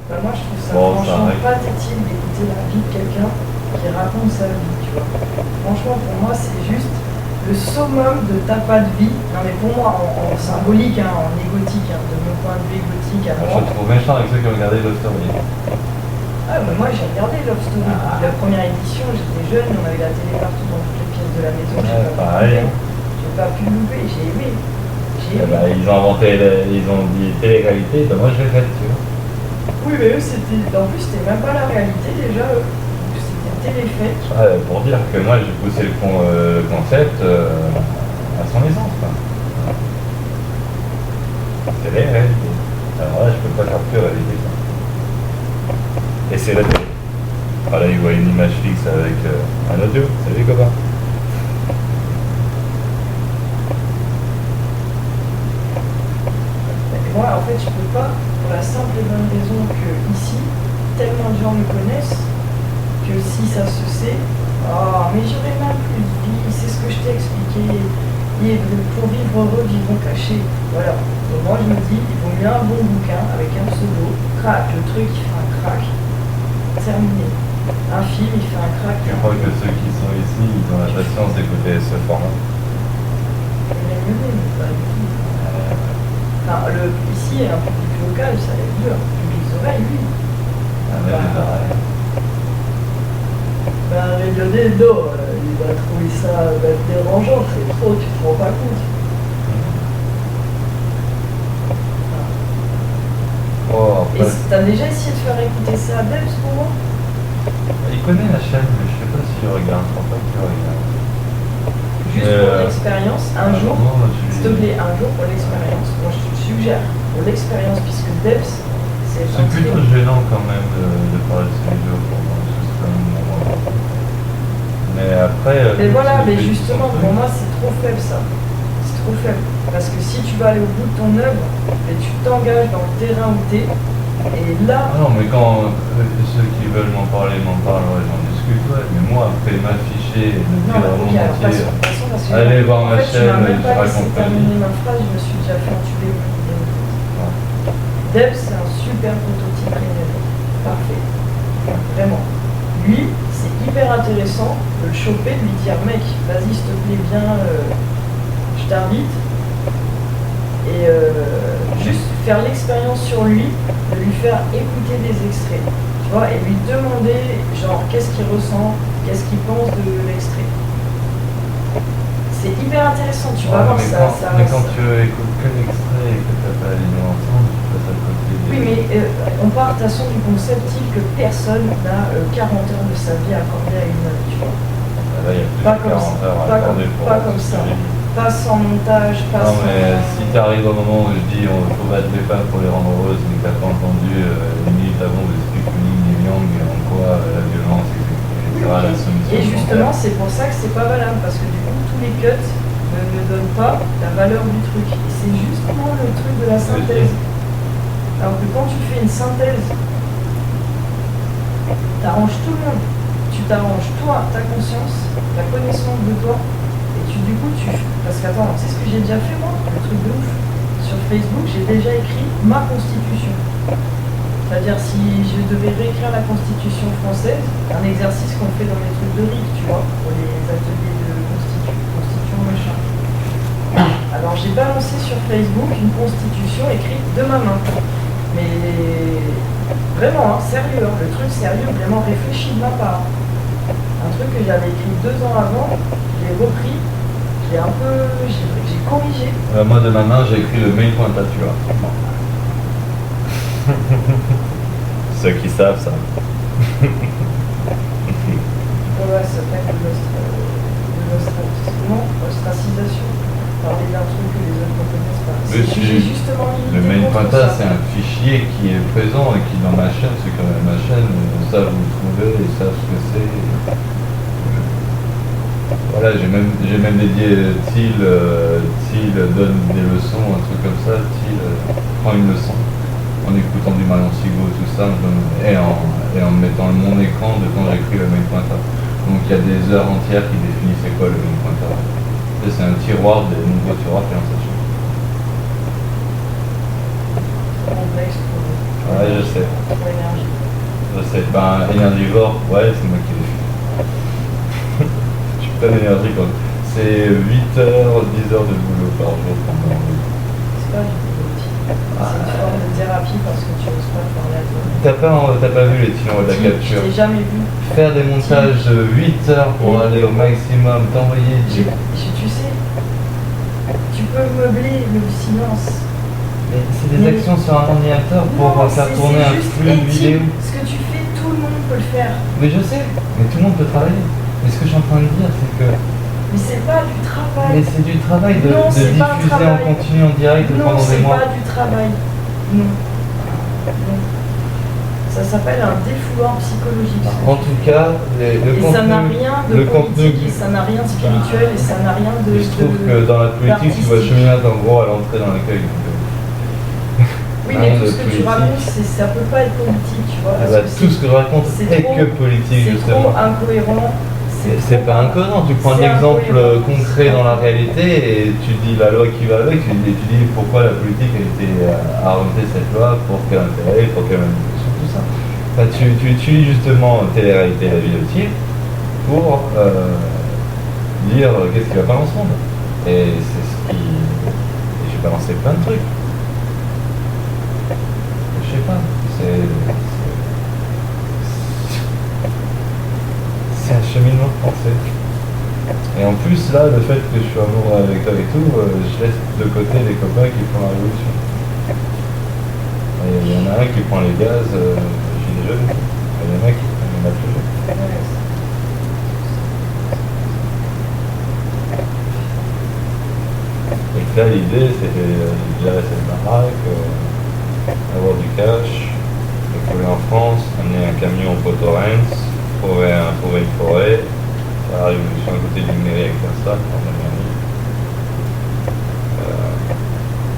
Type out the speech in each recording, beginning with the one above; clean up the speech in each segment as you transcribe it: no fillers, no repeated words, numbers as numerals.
Bah, moi, je trouve ça Bon, ça franchement arrive. pathétique d'écouter la vie de quelqu'un qui raconte sa vie, tu vois. Franchement, pour moi, c'est juste le summum de ta pas de vie. Non, mais pour moi, en symbolique, hein, en égotique, hein, de mon point de vue égotique à Je moi. te trouve méchant avec ceux qui ont regardé Love Story. Ah, mais moi, j'ai regardé Love Story. La première édition, j'étais jeune, on avait la télé partout dans toutes les pièces de la maison. Ouais, pareil. J'ai pas pu louper, j'ai aimé. J'ai Eh aimé. ben, ils ont inventé, ils ont dit télé-réalité, ben moi je l'ai faite, tu vois. Oui, mais eux, c'était. En plus, c'était même pas la réalité déjà, eux. C'était téléfait. Ouais, pour dire que moi j'ai poussé le concept à son essence, quoi. Télé-réalité. Alors là, je peux pas faire plus réalité, ça. Et c'est la télé. Voilà, ils voient une image fixe avec un audio. Salut les copains. Moi, en fait, je peux pas, pour la simple et bonne raison que ici, tellement de gens me connaissent que si ça se sait, oh, mais j'aurais même plus de vie, c'est ce que je t'ai expliqué. Et pour vivre heureux, vivons cachés. Voilà. Donc moi, je me dis, il vaut mieux un bon bouquin avec un pseudo, crack, le truc, il fait un crack, terminé. Un film, il fait un crack. Je crois que ceux qui sont ici, ils ont la patience d'écouter ce format. Mais pas du tout. Enfin, ici, un public local, ça va être dur. Le public oreilles, lui. Ah, mais les oreilles. Ben, Lionel, non, il va trouver ça dérangeant, c'est trop, tu te rends pas compte. Oh, Et après, t'as déjà essayé de faire écouter ça à Debs pour moi? il connaît la chaîne, mais je sais pas si je regarde. Je crois pas qu'il regarde. Juste pour l'expérience, un jour, non, s'il te plaît, un jour pour l'expérience. Moi, je te suggère, pour l'expérience, puisque Debs, c'est C'est plutôt gênant quand même de parler de ces vidéos pour moi, parce que c'est quand même mon moment. Mais après. Mais voilà, mais c'est justement, son pour truc. moi, c'est trop faible ça. C'est trop faible. Parce que si tu vas aller au bout de ton œuvre, et tu t'engages dans le terrain où t'es, et là, Ah non, mais quand ceux qui veulent m'en parler, ouais, j'en discute, ouais. Mais moi, après m'afficher et me non, dire mais au ok, monde alors entier, passons parce que allez voir en ma fait, tu chaîne, m'as même je pas laissé raconte ma terminer vie. ma phrase, je me suis déjà fait entuber au bout de deux minutes. Deb, c'est un super prototype rémunéré. Parfait. Vraiment. Lui, c'est hyper intéressant de le choper, de lui dire mec, vas-y, s'il te plaît, viens, je t'invite. Et juste faire l'expérience sur lui, de lui faire écouter des extraits. Tu vois, et lui demander, genre, qu'est-ce qu'il ressent, qu'est-ce qu'il pense de l'extrait. C'est hyper intéressant, tu vas voir ça. Mais quand tu écoutes que l'extrait et que tu n'as pas les deux ensemble, tu passes à côté des... Oui, mais on part de toute façon du concept que personne n'a 40 heures de sa vie accordée à une œuvre, tu vois. Là, il y a plus Pas de comme 40 ça, heures à pas accorder pour pas comme ce ça. que j'ai vu. Pas sans montage, pas Non, sans... mais si tu arrives au moment où je dis on faut battre les femmes pour les rendre heureuses, mais que tu n'as pas entendu une minute avant où j'explique le yin et yang et en quoi la violence, etc., la soumission. Et justement, c'est pour ça que c'est pas valable, parce que du coup, tous les cuts ne donnent pas la valeur du truc. Et c'est justement le truc de la synthèse. Alors que quand tu fais une synthèse, t'arranges tout le monde. Tu t'arranges toi, ta conscience, ta connaissance de toi, et du coup, parce qu'attends, c'est ce que j'ai déjà fait moi, le truc de ouf. Sur Facebook, j'ai déjà écrit ma constitution. C'est-à-dire, si je devais réécrire la constitution française, un exercice qu'on fait dans les trucs de RIC, tu vois, pour les ateliers de constitution machin. Alors, j'ai balancé sur Facebook une constitution écrite de ma main. Mais vraiment, hein, sérieux, hein, le truc sérieux, vraiment réfléchi de ma part. Un truc que j'avais écrit 2 ans avant, je l'ai repris, j'ai corrigé. Moi, de ma main, j'ai écrit le main point tu vois. Ceux qui savent ça. Ouais, ça s'appelle l'ostracisation. Parler d'un truc que les autres ne connaissent pas. J'ai justement Le milité main contre pointa, ça. c'est un fichier qui est présent et qui, dans ma chaîne, c'est quand même ma chaîne, savent où le trouver, ils savent ce que c'est. Voilà, j'ai même dédié Thiel donne des leçons, un truc comme ça, Thiel prend une leçon en écoutant du Marion Sigaud, tout ça, et en mettant mon écran de quand j'écris le main pointer. Donc il y a des heures entières qui définissent c'est quoi le main pointer. C'est un tiroir, des nombreux tiroirs qui est en station. Complexe pour eux. Ouais, je sais. Trop énergie. Je sais. Ben, énergivore, ouais, c'est moi qui l'ai fait. Je suis pas d'énergie quand c'est 8 heures, 10 heures de boulot par jour pendant. C'est pas du boulot aussi. C'est une forme de thérapie parce que tu n'oses pas parler à toi. T'as pas vu les tuyaux de la capture? Je l'ai jamais vu. Faire des montages de 8 heures pour aller au maximum, t'envoyer du. Tu sais, tu peux meubler le silence. Mais c'est des actions sur un ordinateur pour faire tourner un flux vidéo. Ce que tu fais, tout le monde peut le faire. Mais je sais, mais tout le monde peut travailler. Mais ce que je suis en train de dire, c'est que. Mais c'est pas du travail. Mais c'est du travail de diffuser en continu en direct pendant des mois. Non, c'est pas du travail. Non. Non. Ça s'appelle un défouloir psychologique. En tout cas, le contenu. Ça n'a rien de politique, ça n'a rien de spirituel, et ça n'a rien de. Je trouve que dans la politique, tu vois cheminade en gros à l'entrée dans l'accueil. Oui, mais tout ce que tu racontes, ça peut pas être politique, tu vois. Tout ce que je raconte est que politique, justement. C'est trop incohérent. C'est pas incohérent, tu prends un exemple concret dans la réalité et tu dis la loi qui va avec, tu dis pourquoi la politique a été inventée cette loi, pour quel intérêt, pour quelle manipulation, tout ça. Enfin, tu utilises justement télé-réalité, la vie de type, pour dire qu'est-ce qui va pas dans ce monde. Et c'est ce qui. Et j'ai balancé plein de trucs. Je sais pas, c'est un cheminement de pensée. Et en plus, là, le fait que je suis amoureux avec toi et tout, je laisse de côté les copains qui font la révolution. Il y en a un qui prend les gaz, gilet jaune, il y en a un qui prend les matchs. Et que là, l'idée, c'était gérer cette baraque, avoir du cash, décoller en France, amener un camion au Port-au-Prince, trouver une forêt, faire la révolution à côté d'une mairie avec un sac, en Amérique.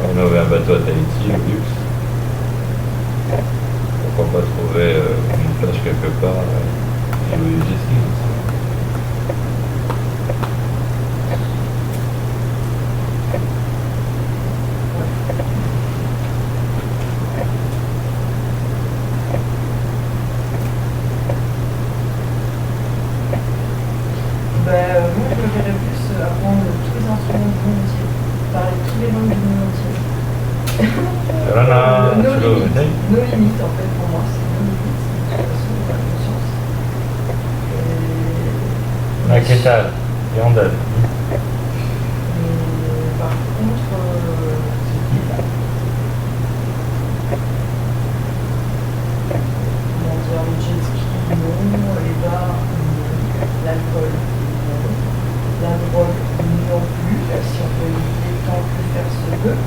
Rénover un bateau à Tahiti, le luxe. Pourquoi pas trouver une plage quelque part et jouer du jet ski. Moi, je me verrais plus apprendre tous les instruments du monde entier, parler tous les langues du monde entier. Nos limites, en fait, pour moi, c'est nos limites, c'est de toute façon la conscience. Ah, qu'est-ce que Yandel. Par contre, comment dire, le jet ski, non, les bars, l'alcool, non, la drogue, non plus, si on peut éviter tant que faire se peut.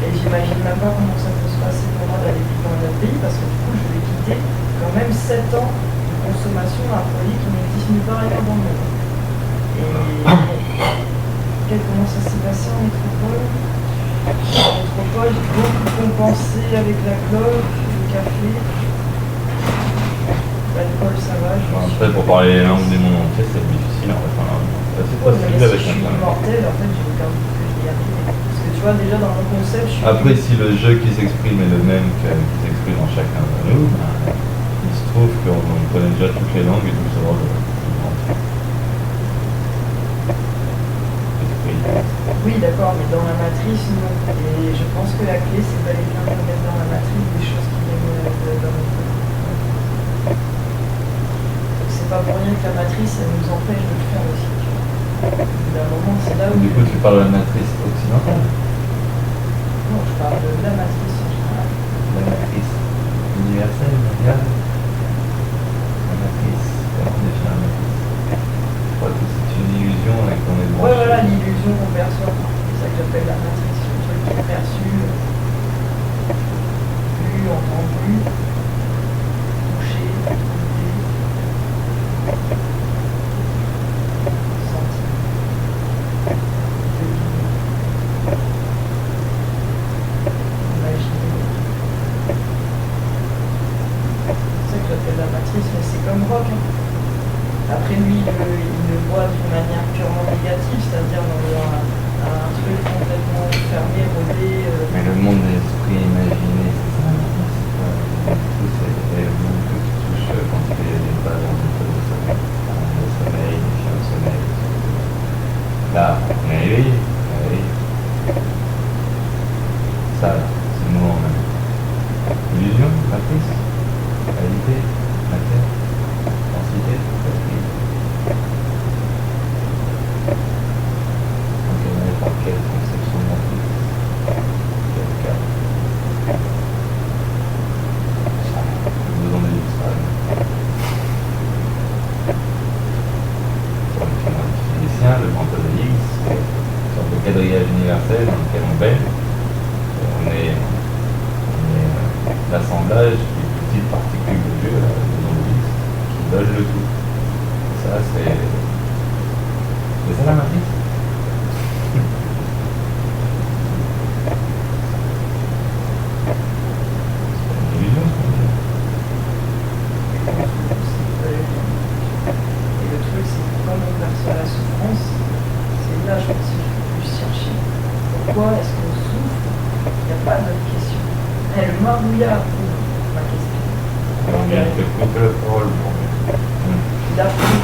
Et j'imagine même pas comment ça peut se passer pour moi d'aller vivre dans un autre pays, parce que du coup, je vais quitter quand même 7 ans de consommation d'un produit qui n'existe nulle part ailleurs dans le monde. Et comment ça s'est passé en métropole? En métropole, j'ai beaucoup compensé avec la clope, le café. L'alcool, ça va. Après, pour parler les langues du monde entier, c'est difficile en fait. C'est possible avec si je suis immortel, en fait, j'ai aucun doute que je vais y arriver. Parce que tu vois, déjà dans mon concept, je suis. Après, si le jeu qui s'exprime est le même qui s'exprime dans chacun de nous, il se trouve qu'on connaît déjà toutes les langues et tout ça. Oui, d'accord, mais dans la matrice, non. Et je pense que la clé, c'est bel et bien de mettre dans la matrice des choses qui viennent dans notre côté. Donc c'est pas pour rien que la matrice, elle nous empêche de le faire aussi. Tu vois. D'un moment, c'est là où. Du coup, tu parles de la matrice occidentale? Non, je parle de la matrice en général. La matrice universelle, mondiale. La matrice, comment définir la matrice? Je crois que c'est une illusion et qu'on est branché. Ouais, voilà, l'illusion qu'on perçoit. C'est ça que j'appelle la matrice, le truc qui est perçu, vu, entendu, touché, goûté, senti, deviné, imaginé. C'est ça que j'appelle la matrice, mais c'est comme rock. Hein. Après lui, il le voit d'une manière purement négative, c'est-à-dire dans un truc complètement fermé, rodé. Mais le monde de l'esprit imaginé, c'est ça. matrice, réalité, matière, densité, qualité. Encadré par quelle conception de matrice? Quel cadre? Vous en avez dit ça. Sur le schéma physicien, le grand code de Higgs, c'est une sorte de quadrillage universel dans lequel on baigne. On est l'assemblage des petites particules de Dieu, les ondes Higgs, qui donnent le tout. Et ça, c'est ça la matrice. C'est une illusion, ce qu'on dit. Et le truc, c'est que quand on perçoit la souffrance, c'est là, je pense qu'il faut plus chercher. Pourquoi est-ce qu'on souffre? Il n'y a pas d'autre question. Et le marouillard pour ma question. On vient de couper la parole pour moi. Il a pris.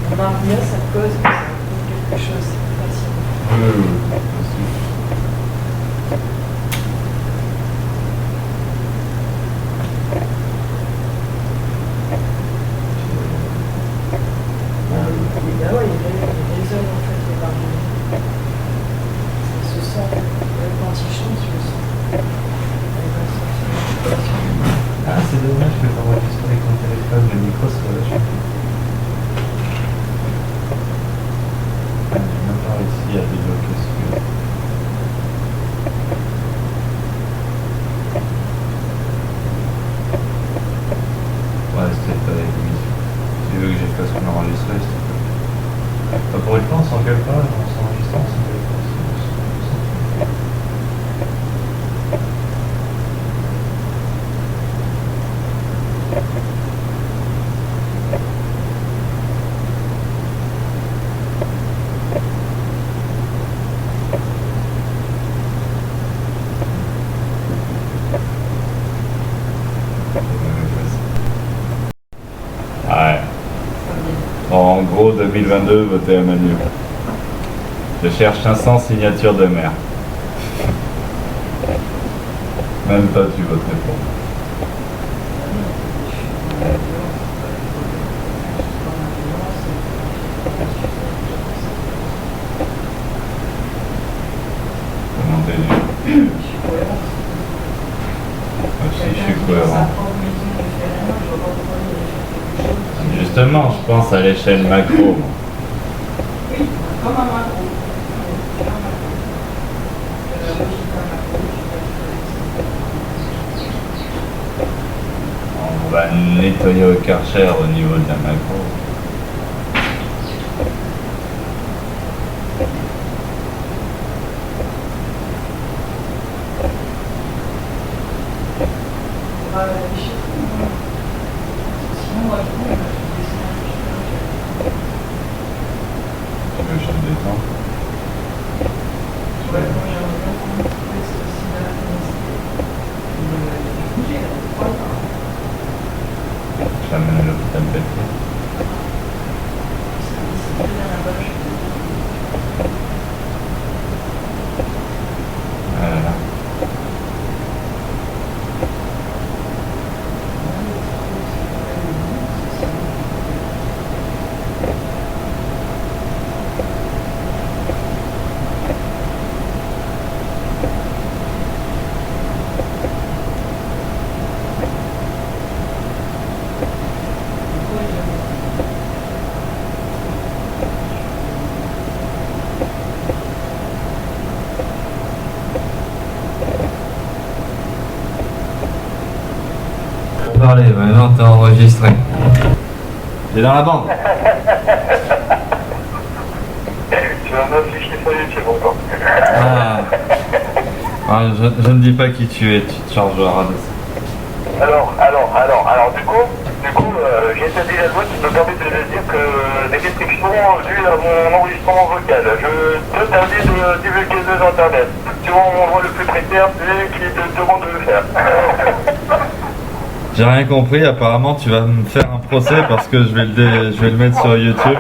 Le marouillard, ça cause que ça prouve quelque chose, c'est plus facile. Aussi. Ben ouais, il résonne en fait le marouillard. Il se sent, même quand il chante, tu le sens. Ah, c'est dommage que tu enregistres avec ton téléphone, le micro serait vachement. J'ai même pas réussi à débloquer ce que. Ouais, c'était pas avec l'émission. Tu veux que j'efface mon enregistré, s'il te plaît? Pas pour le temps, sans quel pas, on s'enregistre, sans quel pas. Ouais. En gros, 2022, votez à Manu. Je cherche 500 signatures de maire. Même toi, tu voterais pour. Comment t'es dit? Je suis cohérent. Aussi, je suis cohérent. Justement, Justement, je pense à l'échelle macro. oui, comme un macro. On va nettoyer au Karcher au niveau de la macro. On va réfléchir. Sinon, moi, je trouve que Tu veux que je te détends? ouais, quand j'ai un moment, c'est aussi de la féminicité. Il faut bouger, là, pourquoi pas? Je t'amène à l'hôpital Belfort. C'est très bien là-bas, je suis Voilà. Parler, maintenant t'es enregistré. T'es dans la bande. Tu vas m'afficher sur YouTube encore. Ah, je ne dis pas qui tu es, tu te chargeras de ça. Alors, du coup, j'ai établi la loi qui me permet de dire que des restrictions dues à mon enregistrement vocal. Je t'interdis de divulguer sur Internet. Tu vois, mon endroit le plus précaire, c'est lui qui te demande de le faire. J'ai rien compris, apparemment tu vas me faire un procès parce que je vais le mettre sur YouTube.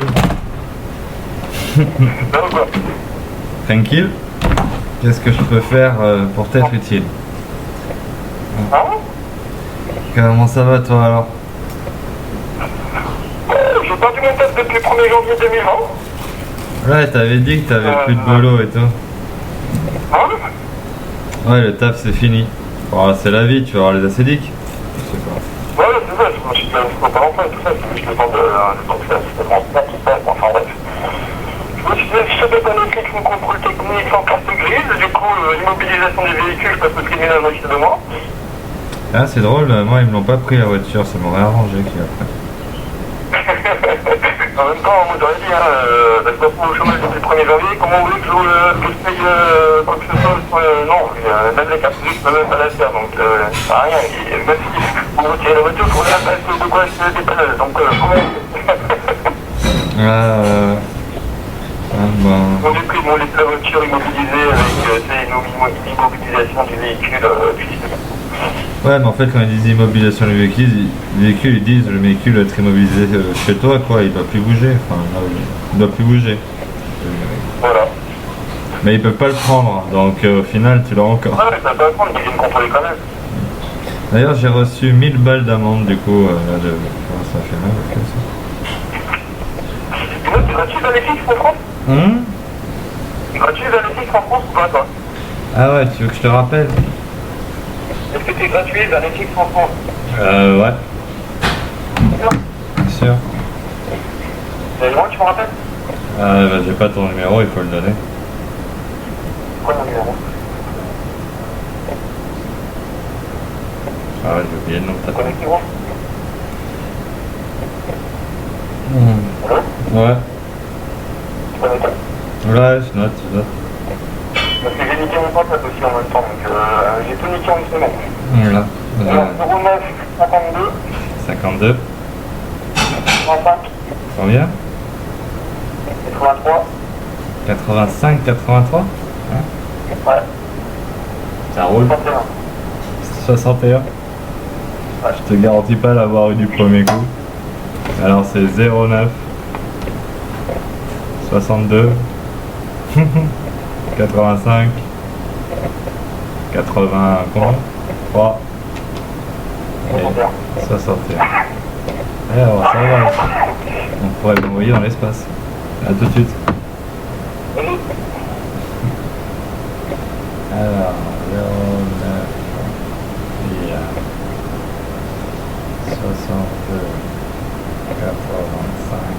Donc, quoi. Tranquille. Qu'est-ce que je peux faire pour t'être utile? Hein? Comment ça va toi alors? J'ai perdu mon test depuis le 1er janvier 2020. Ouais, t'avais dit que t'avais plus de boulot et tout. Hein? Ouais, le taf c'est fini. Bon, c'est la vie, tu vas avoir les acédiques. Je sais pas. Ouais, c'est ça, je suis pas longtemps et tout ça, c'est juste le temps de faire, c'est vraiment pas tout ça, enfin bref. Je me suis dit, je fais pas Netflix, mon contrôle technique sans carte grise, du coup, l'immobilisation des véhicules, je passe le tribunal au de moi. Ah, c'est drôle, moi ils me l'ont pas pris la voiture, ça m'aurait arrangé qu'il y a après. En même temps, moi j'aurais dit, parce que au chômage depuis le 1er janvier, comment vous voulez que je paye quoi que ce soit non, même les cartes grises, je peux même pas la faire, donc ça a rien. Et même si vous retirez la voiture, il faut rien passer de quoi acheter des panels, donc comment Bon. on est pris, on laisse la voiture immobilisée avec une immobilisation du véhicule du système. Ouais, mais en fait, quand ils disent immobilisation du véhicule, ils disent le véhicule doit être immobilisé chez toi, quoi, il doit plus bouger. Enfin, là, il doit plus bouger. Voilà. Mais ils peuvent pas le prendre, donc au final, tu l'as encore. Ah, mais ça peut prendre, ils viennent contrôler quand même. D'ailleurs, j'ai reçu 1000 balles d'amende, du coup, là, comment ça fait mal, comme ça. Et moi, c'est gratuit Valéfix en France? C'est gratuit Valéfix en France ou pas, toi? Ah ouais, tu veux que je te rappelle? Est-ce que c'est gratuit Valéfix en France? Ouais. Sûr? Bien sûr. Et moi, tu me rappelles? Bah, j'ai pas ton numéro, il faut le donner. Quoi mon numéro? Ah ouais, j'ai oublié le nom de ta femme. Connectez-vous. Allô? Ouais. Tu connais pas? Ouais, je note, je note. Parce que j'ai niqué mon portable aussi en même temps, donc j'ai tout niqué en une semaine. Voilà. Alors, 09 52 52. 35 Combien? 83. 85, 83? Ouais. Ça roule. 61. 61. Ouais. Je te garantis pas l'avoir eu du premier coup. Alors c'est 09 62 85 80 combien? 3 et 61. Alors ça va. On pourrait m'envoyer dans l'espace. A tout de suite. Alors 09 et 62 85 83 61.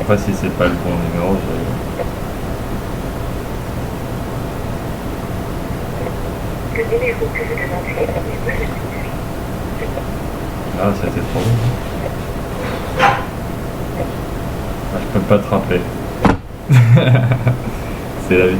Après si c'est pas le bon numéro, Le numéro que vous demandez n'est pas le bon. ah c'était trop bon. Ah, je peux pas te rappeler. C'est la vie.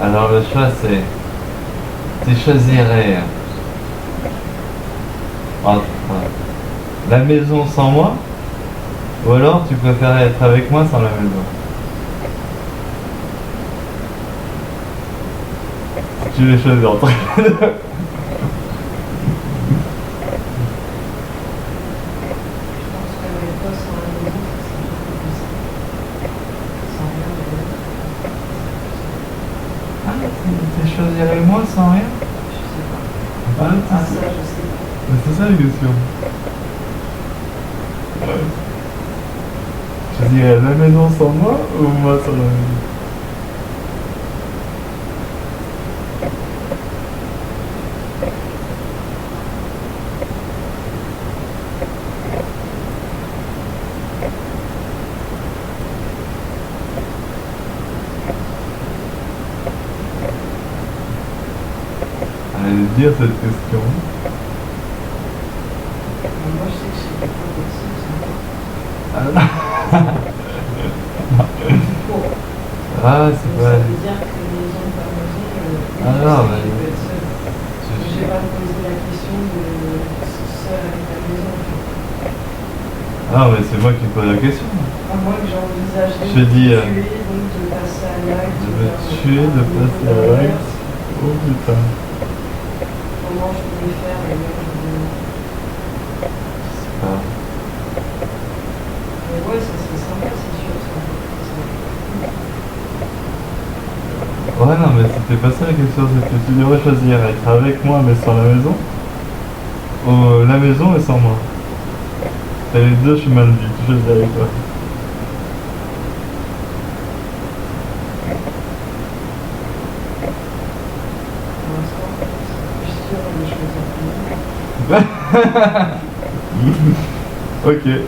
Alors le choix c'est, tu choisirais la maison sans moi, ou alors tu préférais être avec moi sans la maison. Tu les choisis entre les deux. Tu choisirais moi sans rien? Ah, Ah, ça, je sais pas. c'est ça la question. Tu dirais la maison sans moi ou moi sans la maison? Allez dire cette question. Moi, je sais que je sais pas aussi, Ah, Ah, Donc, c'est ça pas. veut dire que les gens de ta maison, Ah non, mais. tu peux être seul. Je vais pas me poser la question de seul avec ta maison. Ah, mais c'est moi qui pose la question. À moins que j'envisage de Je dis, me tuer, donc de passer à l'acte. De me tuer, de passer à l'acte. Oh putain. Comment je pourrais faire d'ailleurs Je sais pas. Mais ouais, ça serait sympa, c'est sûr. Ouais, non, mais c'était pas ça la question, c'est que tu devrais choisir être avec moi mais sans la maison, ou la maison et sans moi. T'as les deux chemins de vie, tu choisis avec quoi? Pour l'instant, je suis sûre de choisir plus. Ok.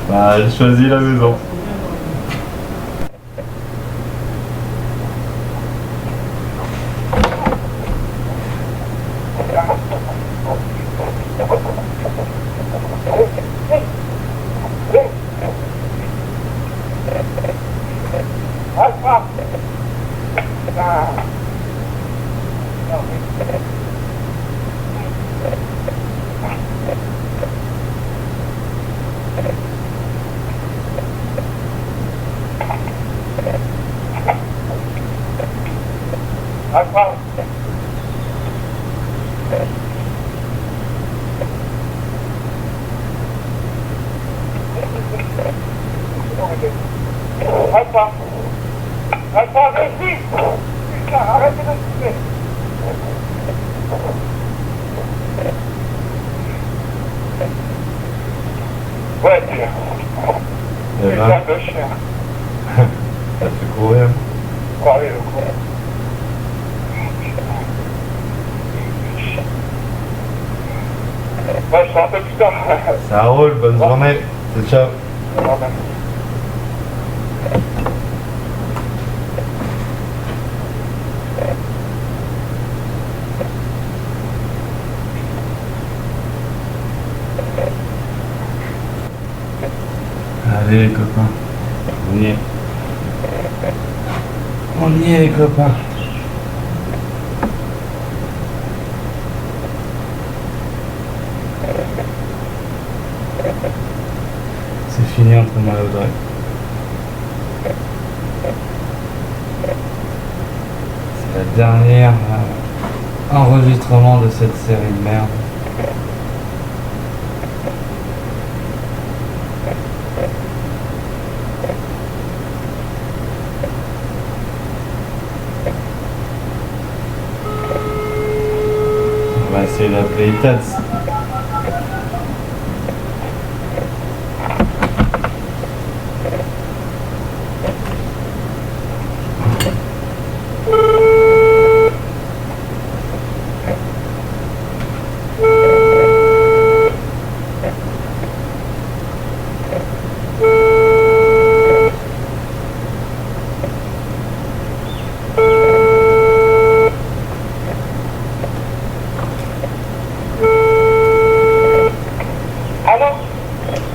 Bah, j'ai choisi la maison. Ouais, tu Eh ben, un peu cher. ça fait courir. Croyez le coup. Ouais, je suis un peu plus tard. Ça roule, bonne journée. Ciao. Allez les copains, on y est. On y est les copains. C'est fini entre moi et Audrey. C'est la dernière enregistrement de cette série de merde. On va essayer d'appeler Itats.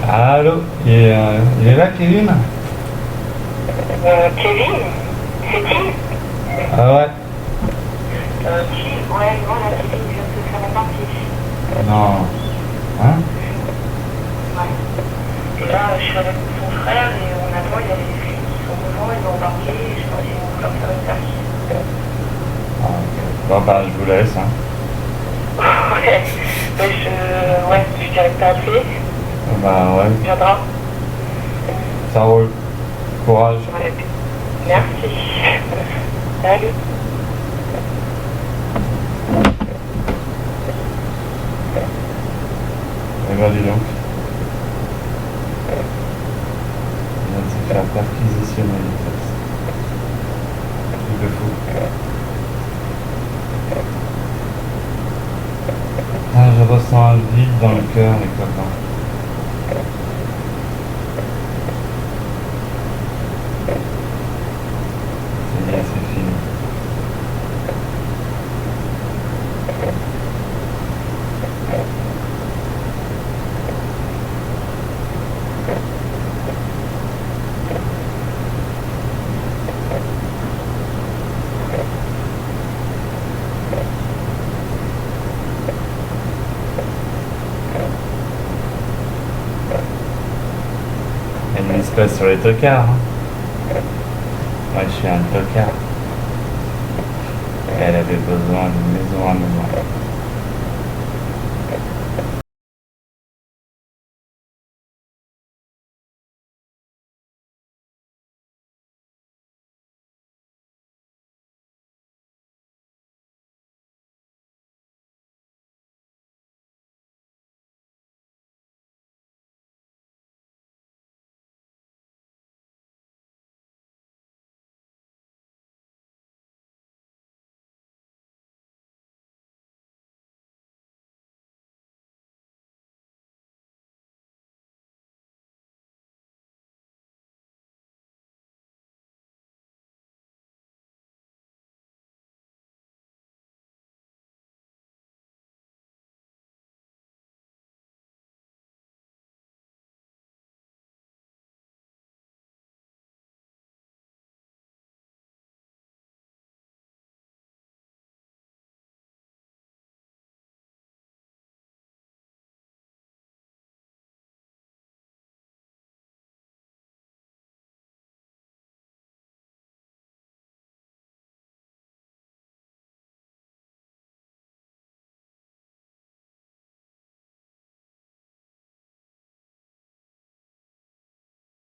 Allô, il est là Kevin? Kevin, c'est qui? Ah ouais? Ouais, voilà, Kevin vient de se faire embarquer. Non. Hein? Ouais. Et là, je suis avec son frère et on attend, il y a les flics qui sont devant, ils vont embarquer et je pense qu'ils vont leur faire une tâche. Ah, ok. Bon bah je vous laisse hein. Ouais, mais je dirais que t'as appelé, Bah ouais, tu viendras. ça roule. Courage. Ouais. Merci. Salut. Eh ben dis donc. Il vient de se faire perquisitionner les fesses. Truc de fou. Ah, je ressens un vide dans le cœur les copains. Ça y est, c'est fini. Elle mise pas sur les tocards. Hein. Moi, je suis un tocard. Elle avait besoin d'une maison à moi.